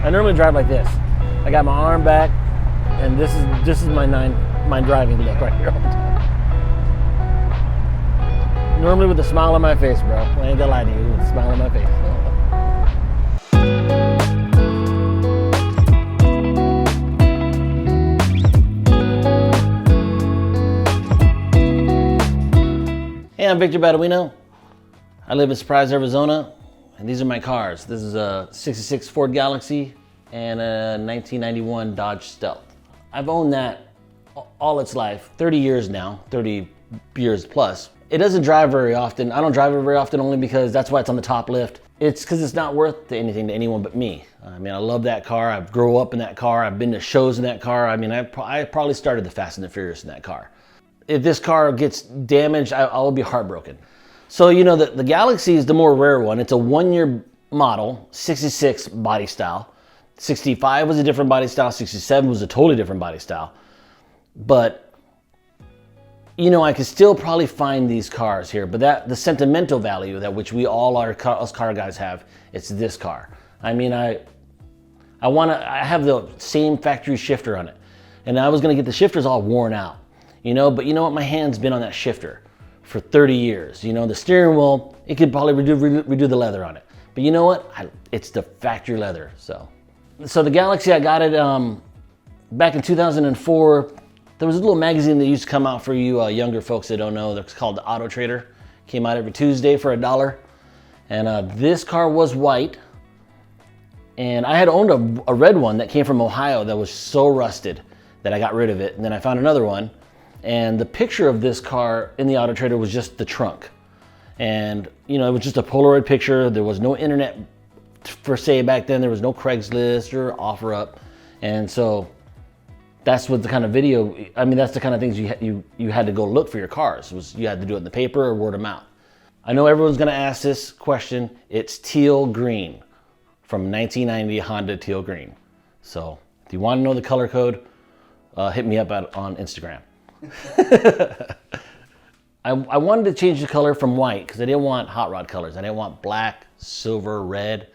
I normally drive like this. I got my arm back, and this is my driving look right here all the time. Normally with a smile on my face, bro. I ain't gonna lie to you, with a smile on my face. Hey, I'm Victor Baduino. I live in Surprise, Arizona, and these are my cars. This is a 66 Ford Galaxie and a 1991 Dodge Stealth. I've owned that all its life, 30 years now, 30 years plus. It doesn't drive very often. I don't drive it very often only because that's why it's on the top lift. It's because it's not worth anything to anyone but me. I mean, I love that car. I've grown up in that car. I've been to shows in that car. I mean, I probably started the Fast and the Furious in that car. If this car gets damaged, I'll be heartbroken. So, you know, the Galaxie is the more rare one. It's a one-year model, 66 body style. 65 was a different body style. 67 was a totally different body style. But, you know, I could still probably find these cars here. But the sentimental value that which we all us car guys have, it's this car. I mean, I have the same factory shifter on it. And I was going to get the shifters all worn out. You know, but you know what? My hand's been on that shifter for 30 years. You know, the steering wheel, it could probably redo the leather on it. But you know what? It's the factory leather. So the Galaxie, I got it back in 2004. There was a little magazine that used to come out for you younger folks that don't know. It's called the Auto Trader. Came out every Tuesday for $1. And this car was white. And I had owned a red one that came from Ohio that was so rusted that I got rid of it. And then I found another one. And the picture of this car in the Auto Trader was just the trunk. And, you know, it was just a Polaroid picture. There was no internet per se back then. There was no Craigslist or OfferUp. And so that's what the kind of video, I mean, that's the kind of things you had to go look for your cars. You had to do it in the paper or word of mouth. I know everyone's gonna ask this question. It's teal green from 1990 Honda teal green. So if you wanna know the color code, hit me up on Instagram. I wanted to change the color from white because I didn't want hot rod colors. I didn't want black, silver, red.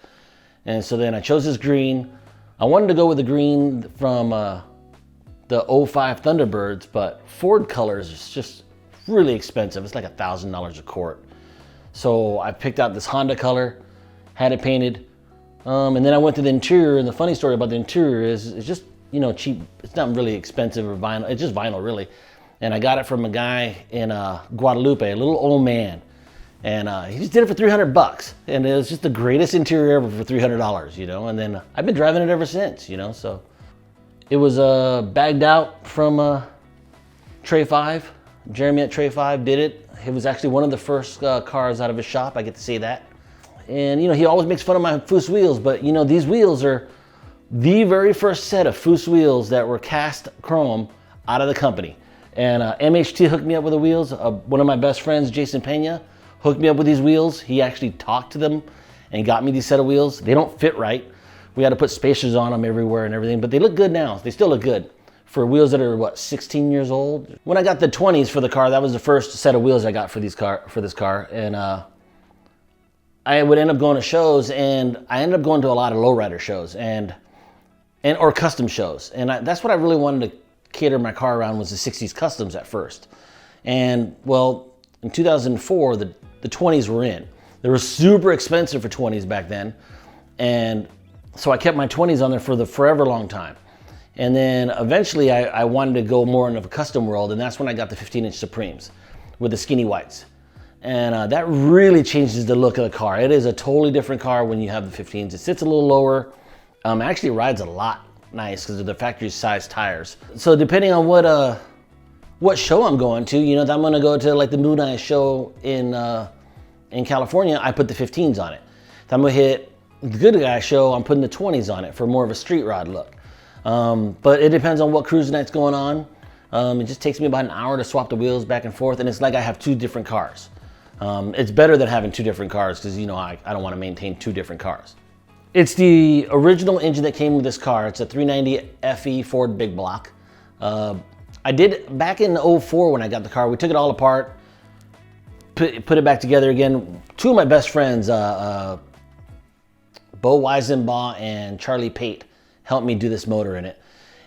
And so then I chose this green. I wanted to go with the green from the 05 Thunderbirds, but Ford colors is just really expensive. It's like $1,000 a quart. So I picked out this Honda color, had it painted. And then I went to the interior, and the funny story about the interior is it's just, you know, cheap. It's not really expensive or vinyl. It's just vinyl, really. And I got it from a guy in Guadalupe, a little old man. And he just did it for $300. And it was just the greatest interior ever for $300, you know. And then I've been driving it ever since, you know. So it was bagged out from Tray 5. Jeremy at Tray 5 did it. It was actually one of the first cars out of his shop. I get to say that. And, you know, he always makes fun of my Foose wheels. But, you know, these wheels are the very first set of Foose wheels that were cast chrome out of the company. And MHT hooked me up with the wheels. One of my best friends, Jason Pena, hooked me up with these wheels. He actually talked to them and got me these set of wheels. They don't fit right. We had to put spacers on them everywhere and everything, but they look good now. They still look good for wheels that are, what, 16 years old? When I got the 20s for the car, that was the first set of wheels I got for this car. And I would end up going to shows, and I ended up going to a lot of lowrider shows or custom shows. And that's what I really wanted to cater my car around, was the 60s customs at first. And well, in 2004, the 20s were in. They were super expensive for 20s back then. And so I kept my 20s on there for the forever long time. And then eventually I wanted to go more into the custom world, and that's when I got the 15-inch Supremes with the skinny whites. And that really changes the look of the car. It is a totally different car when you have the 15s. It sits a little lower. Actually rides a lot nice because of the factory size tires. So depending on what show I'm going to, you know, if I'm going to go to like the Moon Eye show in California, I put the 15s on it. If I'm going to hit the Good Guy show, I'm putting the 20s on it for more of a street rod look. But it depends on what cruise night's going on. It just takes me about an hour to swap the wheels back and forth, and it's like I have two different cars. It's better than having two different cars because, you know, I don't want to maintain two different cars. It's the original engine that came with this car. It's a 390 FE Ford Big Block. I did back in 04 when I got the car. We took it all apart, put it back together again. Two of my best friends, Bo Weisenbaugh and Charlie Pate helped me do this motor in it.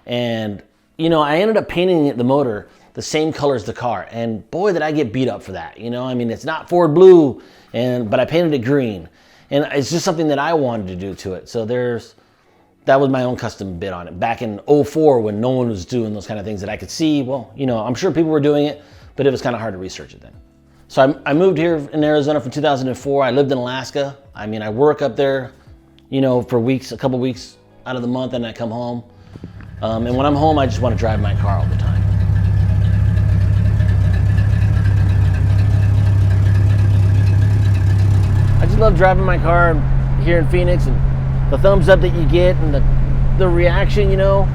And, you know, I ended up painting the motor the same color as the car. And boy, did I get beat up for that. You know, I mean, it's not Ford blue, but I painted it green. And it's just something that I wanted to do to it. So that was my own custom bit on it. Back in '04 when no one was doing those kind of things that I could see. Well, you know, I'm sure people were doing it, but it was kind of hard to research it then. So I moved here in Arizona from 2004. I lived in Alaska. I mean, I work up there, you know, for weeks, a couple weeks out of the month, and I come home. And when I'm home, I just want to drive my car all the time. I just love driving my car here in Phoenix, and the thumbs up that you get and the reaction, you know.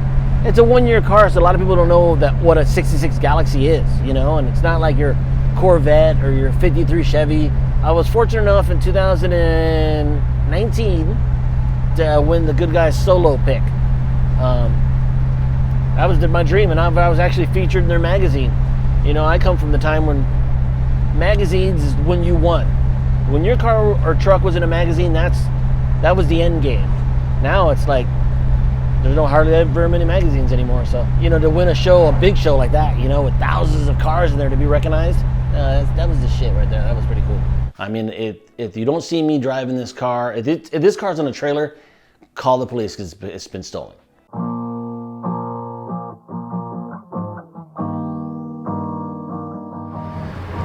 It's a one-year car, so a lot of people don't know what a 66 Galaxie is, you know, and it's not like your Corvette or your 53 Chevy. I was fortunate enough in 2019 to win the Good Guys solo pick. That was my dream, and I was actually featured in their magazine. You know, I come from the time when magazines is when you won. When your car or truck was in a magazine, that was the end game. Now it's like there's hardly ever many magazines anymore. So, you know, to win a big show like that, you know, with thousands of cars in there to be recognized, that was the shit right there. That was pretty cool. I mean, if you don't see me driving this car, if this car's on a trailer, call the police because it's been stolen.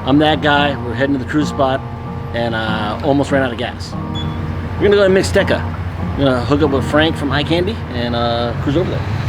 I'm that guy. We're heading to the cruise spot and almost ran out of gas. We're gonna go to Mixteca. I'm gonna hook up with Frank from Eye Candy and cruise over there.